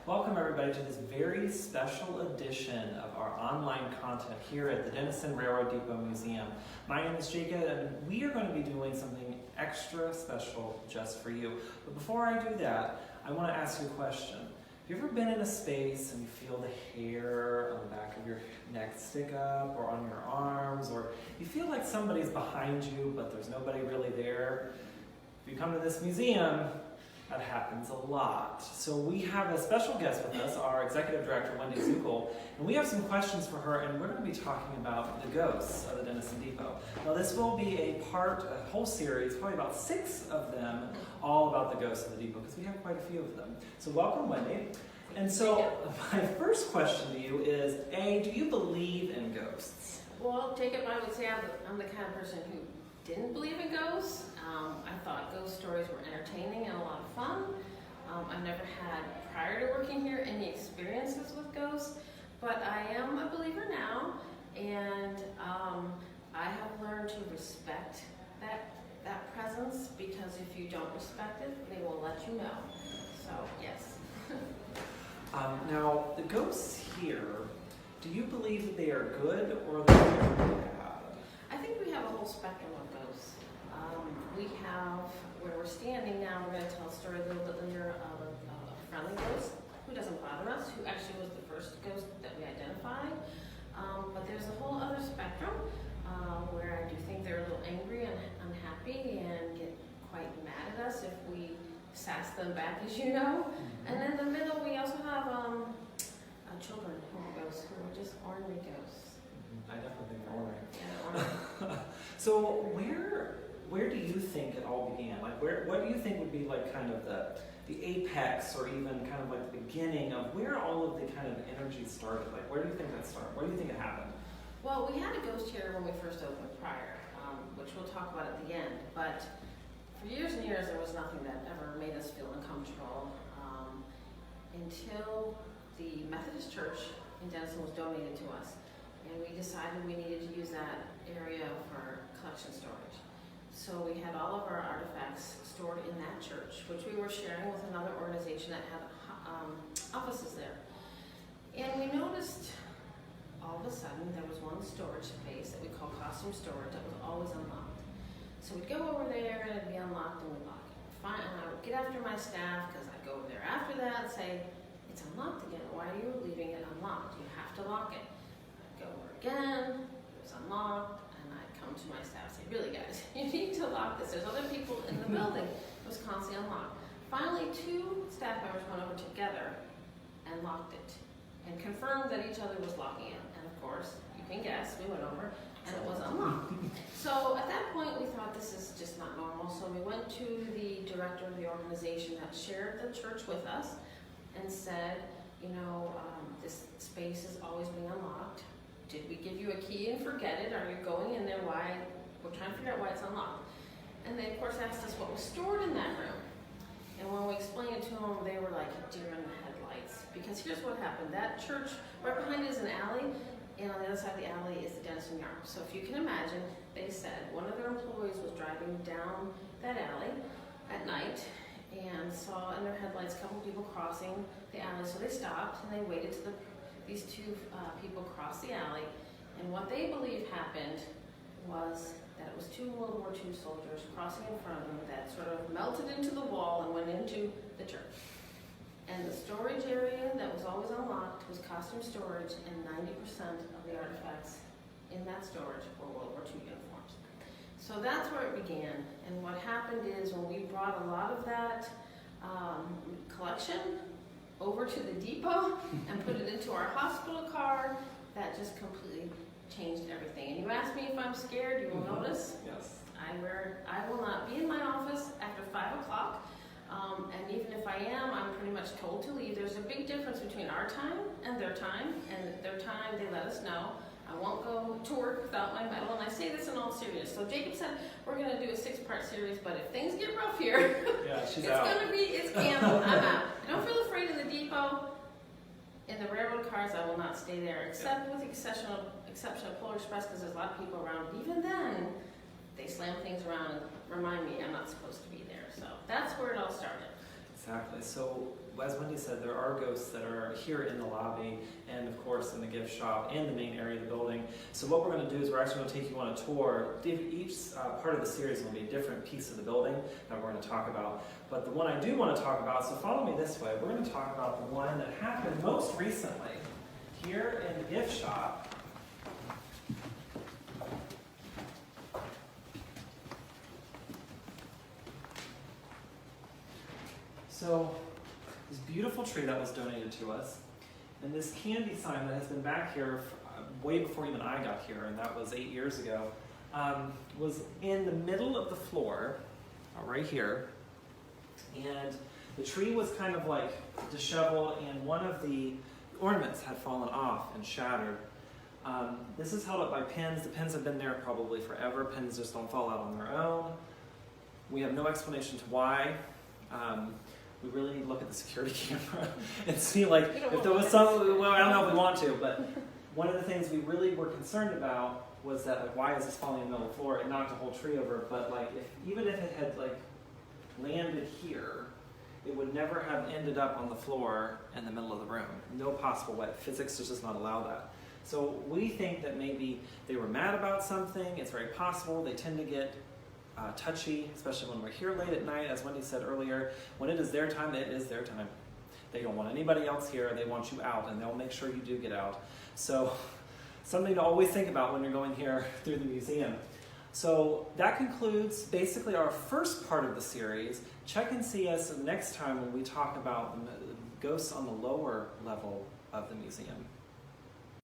Welcome everybody to this very special edition of our online content here at the Dennison Railroad Depot Museum. My name is Jacob and we are going to be doing something extra special just for you. But before I do that, I want to ask you a question. Have you ever been in a space and you feel the hair on the back of your neck stick up or on your arms, or you feel like somebody's behind you but there's nobody really there? If you come to this museum, that happens a lot. So we have a special guest with us, our Executive Director Wendy Zucal, and we have some questions for her, and we're going to be talking about the ghosts of the Dennison Depot. Now this will be a whole series, probably about 6 of them, all about the ghosts of the depot, because we have quite a few of them. So welcome, Wendy. And so my first question to you is, A, do you believe in ghosts? Well, Jacob, I would say I'm the kind of person who didn't believe in ghosts. I thought ghost stories were entertaining and a lot of fun. I've never had, prior to working here, any experiences with ghosts, but I am a believer now, and I have learned to respect that presence, because if you don't respect it, they will let you know. So, yes. Now, the ghosts here, do you believe that they are good or that they are bad? I think we have a whole spectrum of ghosts. We have, where we're standing now, we're going to tell a story a little bit later of a friendly ghost who doesn't bother us, who actually was the first ghost that we identified. But there's a whole other spectrum where I do think they're a little angry and unhappy and get quite mad at us if we sass them back, as you know. And in the middle, we also have children who are ghosts, who are just ornery ghosts. I definitely think they're ornery. Yeah, they're ornery. So where do you think it all began? Like what do you think would be like kind of the apex, or even kind of like the beginning of where all of the kind of energy started? Like where do you think that started? Where do you think it happened? Well, we had a ghost here when we first opened prior, which we'll talk about at the end. But for years and years, there was nothing that ever made us feel uncomfortable until the Methodist Church in Dennison was donated to us. And we decided we needed to use that area for collection storage. So we had all of our artifacts stored in that church, which we were sharing with another organization that had offices there. And we noticed all of a sudden there was one storage space that we call costume storage that was always unlocked. So we'd go over there and it'd be unlocked and we'd lock it. Fine, and I would get after my staff, because I'd go over there after that and say, "It's unlocked again. Why are you leaving it unlocked? You have to lock it." I'd go over again, it was unlocked, and I'd come to my staff and say, "Really guys, you need to lock this. There's other people in the building." It was constantly unlocked. Finally, 2 staff members went over together and locked it and confirmed that each other was locking it. And of course, you can guess, we went over and it was unlocked. So at that point, we thought this is just not normal. So we went to the director of the organization that shared the church with us and said, this space is always being unlocked. Did we give you a key and forget it? Are you going in there? Why? We're trying to figure out why it's unlocked. And they, of course, asked us what was stored in that room. And when we explained it to them, they were like deer in the headlights. Because here's what happened. That church, right behind it is an alley, and on the other side of the alley is the Dennison Yard. So if you can imagine, they said one of their employees was driving down that alley at night and saw in their headlights a couple people crossing the alley. So they stopped and they waited till these 2 people crossed the alley. And what they believe happened was that it was 2 World War II soldiers crossing in front of them that sort of melted into the wall and went into the church. And the storage area that was always unlocked was costume storage, and 90% of the artifacts in that storage were World War II uniforms. So that's where it began. And what happened is when we brought a lot of that collection over to the depot and put it into our hospital car, that just completely changed everything. And you asked me if I'm scared, you will notice. Yes. I will not be in my office after 5 o'clock. And even if I am, I'm pretty much told to leave. There's a big difference between our time and their time. And their time, they let us know. I won't go to work without my medal. And I say this in all seriousness. So Jacob said we're going to do a 6-part series, but if things get rough here, yeah, she's it's out. it's canceled. I'm out. I don't feel afraid in the depot. In the railroad cars, I will not stay there, except with the exception of Polar Express, because there's a lot of people around. Even then, they slam things around and remind me I'm not supposed to be there. So that's where it all started. Exactly. So as Wendy said, there are ghosts that are here in the lobby and of course in the gift shop and the main area of the building. So what we're going to do is we're actually going to take you on a tour. Each part of the series will be a different piece of the building that we're going to talk about. But the one I do want to talk about, so follow me this way, we're going to talk about the one that happened most recently here in the gift shop. So, this beautiful tree that was donated to us, and this candy sign that has been back here way before even I got here, and that was 8 years ago, was in the middle of the floor, right here, and the tree was kind of like disheveled, and one of the ornaments had fallen off and shattered. This is held up by pins. The pins have been there probably forever. Pins just don't fall out on their own. We have no explanation to why. We really need to look at the security camera and see like if there was some, well, I don't know if we want to, but one of the things we really were concerned about was that like, why is this falling in the middle of the floor? It knocked the whole tree over, but like even if it had like landed here, it would never have ended up on the floor in the middle of the room. No possible way. Physics just does not allow that. So we think that maybe they were mad about something. It's very possible. They tend to get touchy, especially when we're here late at night. As Wendy said earlier, when it is their time, it is their time. They don't want anybody else here. They want you out, and they'll make sure you do get out. So something to always think about when you're going here through the museum. So that concludes basically our first part of the series. Check and see us next time when we talk about ghosts on the lower level of the museum.